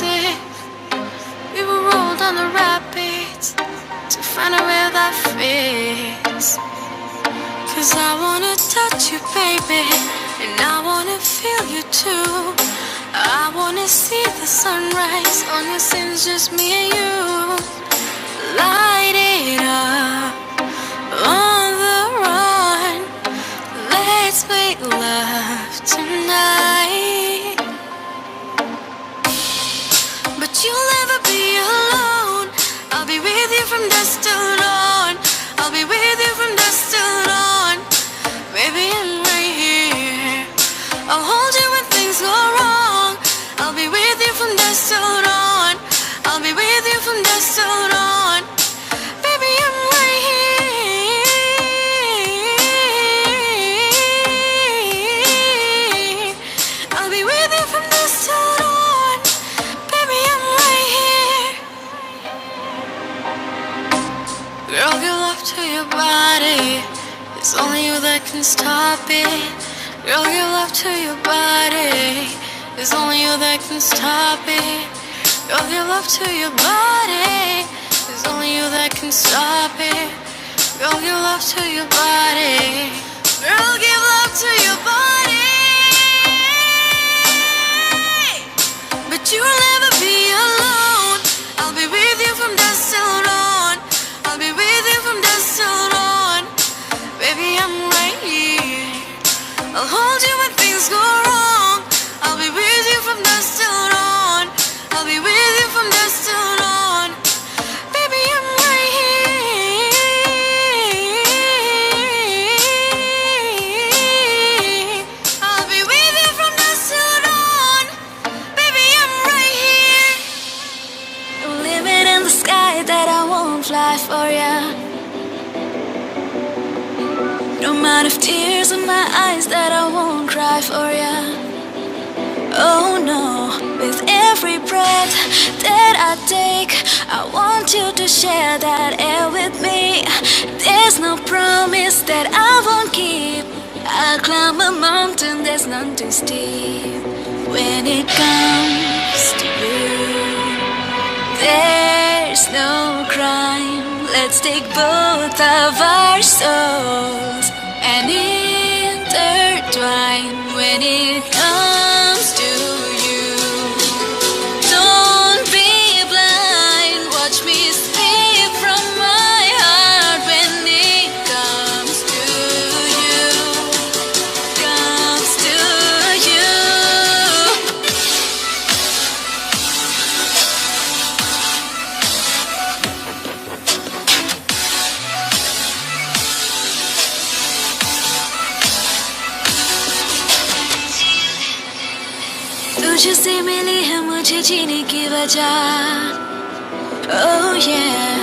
sick. We were rolled on the rapids to find out where that fits. 'Cause I wanna touch you, baby, and I wanna feel you too. I wanna see the sunrise on your sins, just me and you. Light it up on the run. Let's make love tonight. But you'll never be alone. I'll be with you from dusk till dawn. I'll be with you from dusk till dawn. Baby, I'm right here. I'll hold you when things go wrong. I'll be with you from dusk till dawn. I'll be with you from dusk till dawn. Baby, I'm right here. I'll be with you from dusk till dawn. Baby, I'm right here. Girl, give love to your body. It's only you that can stop it. Girl, give love to your body. It's only you that can stop it. Girl, give love to your body. It's only you that can stop it. Girl, give love to your body. Girl, give love to your body. But you'll never be alone. I'll be with you from dusk till dawn. I'll be with you from dusk till dawn. Baby, I'm right here. I'll hold you when things go wrong. I'll be with you from dusk till dawn. I'll be with you from dusk till dawn. Baby, I'm right here. I'll be with you from dusk till dawn. Baby, I'm right here. No limit in the sky that I won't fly for ya. No amount of tears in my eyes that I won't cry for ya. Oh no, with every breath that I take, I want you to share that air with me. There's no promise that I won't keep. I'll climb a mountain that's none too steep. When it comes to you, there's no crime. Let's take both of our souls and intertwine. When it comes to you, don't be blind. Watch me speak from my heart. When it comes to you, comes to you. तुझसे मिली है मुझे जीने की वजह. Oh yeah,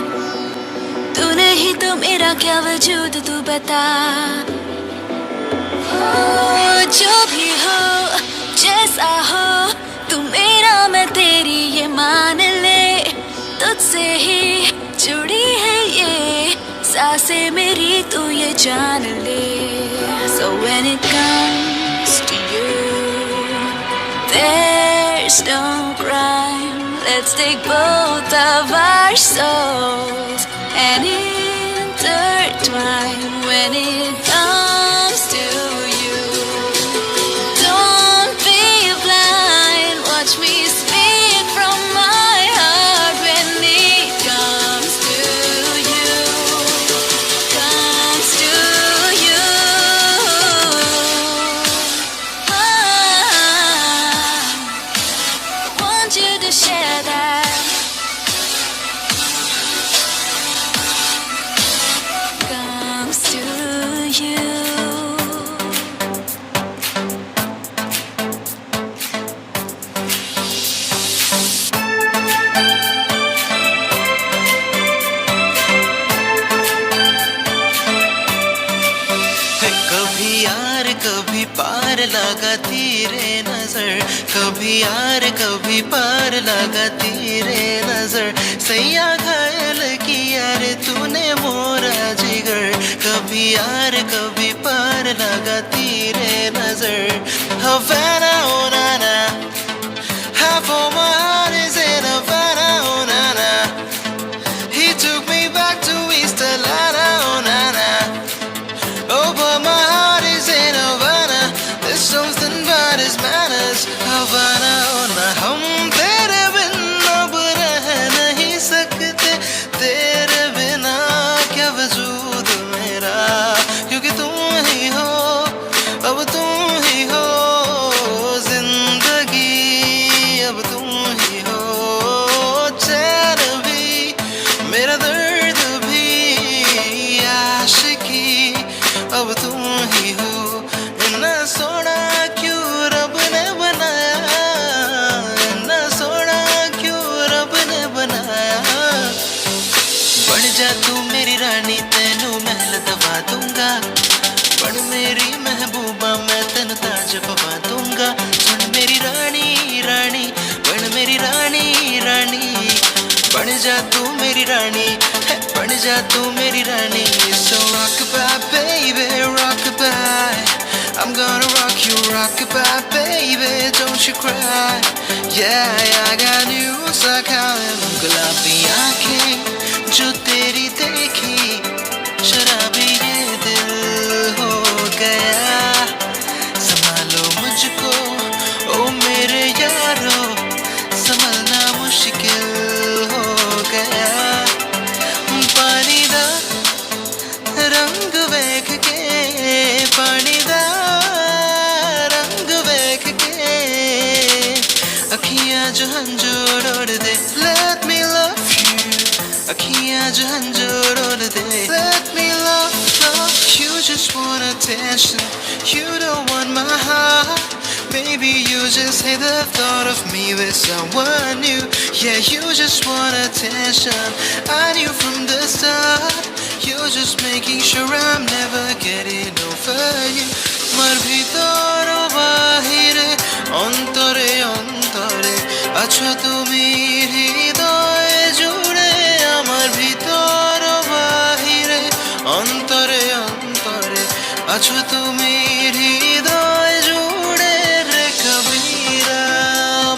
तू नहीं तो मेरा क्या वजूद तू बता. Oh, जो भी हो जैसा हो तू मेरा मैं तेरी ये मान ले. तुझसे ही जुड़ी है ये सांसें मेरी तू ये जान ले. So when it comes to you, there's no crime. Let's take both of our souls and intertwine. When it comes to you, don't be blind. Watch me speak from my heart. When it comes to you, comes to you. Want you to share that. Comes to you. कभी यार कभी पार लगाती रे नजर. कभी यार कभी पार लगाती रे नजर. सैया घायल किया रे तूने मोरा जिगर. कभी यार कभी पार लगाती रे नजर. Havana, oh na na, half of my heart is मेरी रानी है, बन जा तू मेरी रानी. So rock-a-bye baby, rock-a-bye, I'm gonna rock you, rock-a-bye baby, don't you cry. Yeah, I got news I can't. गुलाबी आँखें जो तेरी देखी, शराबी ये दिल हो गया. संभालो मुझको ओ मेरे यारो, संभलना मुश्किल हो गया. पानी दा रंग वेख के, पानी दा रंग वेख के, अखियां जो हंजोड़ उड़ दे. Let me love you, अखियां जो हंजोड़ उड़ दे. Let me love you, just want attention, you don't want my heart. Baby, you just hate the thought of me with someone new. Yeah, you just want attention, I knew from the start. You're just making sure I'm never getting over you. Mar bhitoro bahire, ontore ontore, acho tumi hridoye jure. Amar bhitoro bahire, ontore ontore, acho tumi hridoye jure. Re kabira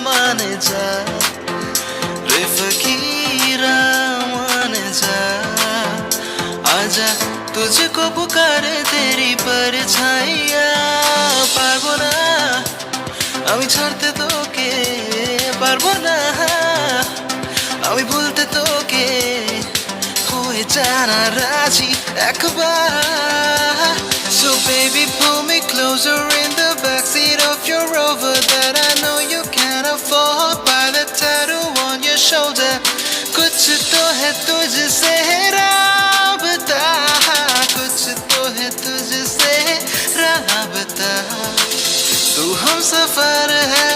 मान जा, रे फकीरा मान जा. आजा तुझको पुकारे तेरी परछाइया. पारबो ना আমি ছাড়তে তোকে, পারবো না আমি ভুলতে তোকে. হয়ে জানা রাজি একবার. So baby pull me closer in the backseat of your Rover that I know you can't afford. By the tattoo on your shoulder, कुछ तो है तुझसे राबता, कुछ तो है तुझसे राबता. तू हम सफर है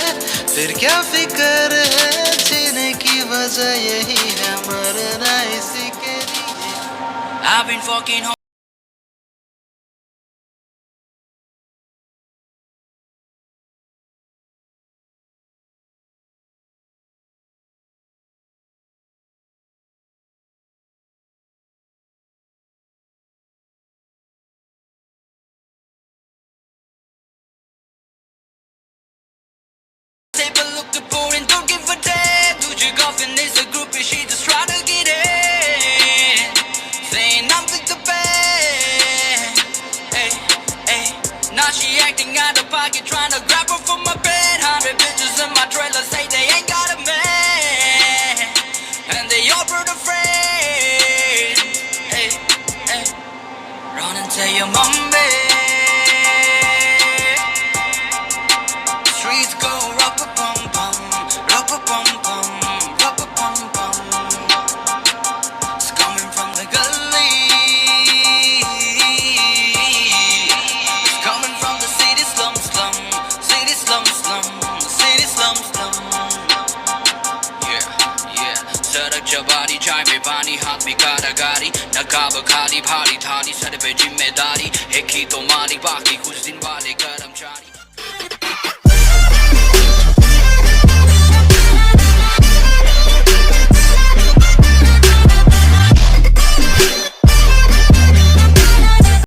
फिर क्या फिकर है, जीने की वजह यही है, मरना इसी के लिए. I've been fucking home. Take a look to pour and don't give a damn. तुझे coffin is a groupie, she just try to get in, saying I'm the best. Hey, hey, now she acting out of pocket, trying to grab her from my bed. 100 bitches in my trailer say they ain't got a man, and they all brought a friend. Hey, hey, run and tell your mom, babe. Streets go rock-a-pum-pum, rock-a-pum-pum, rock-a-pum-pum. It's coming from the gully, it's coming from the city slum, slum, city slum, slum, city slum, slum. Yeah, yeah. सड़क जबारी, चाय में पानी, हाथ में कारागारी, नकाब खाली, भारी थाली, सर पे जिम्मेदारी. एक ही तो मालिक, बाकी कुछ दिन वाले कर्मचारी.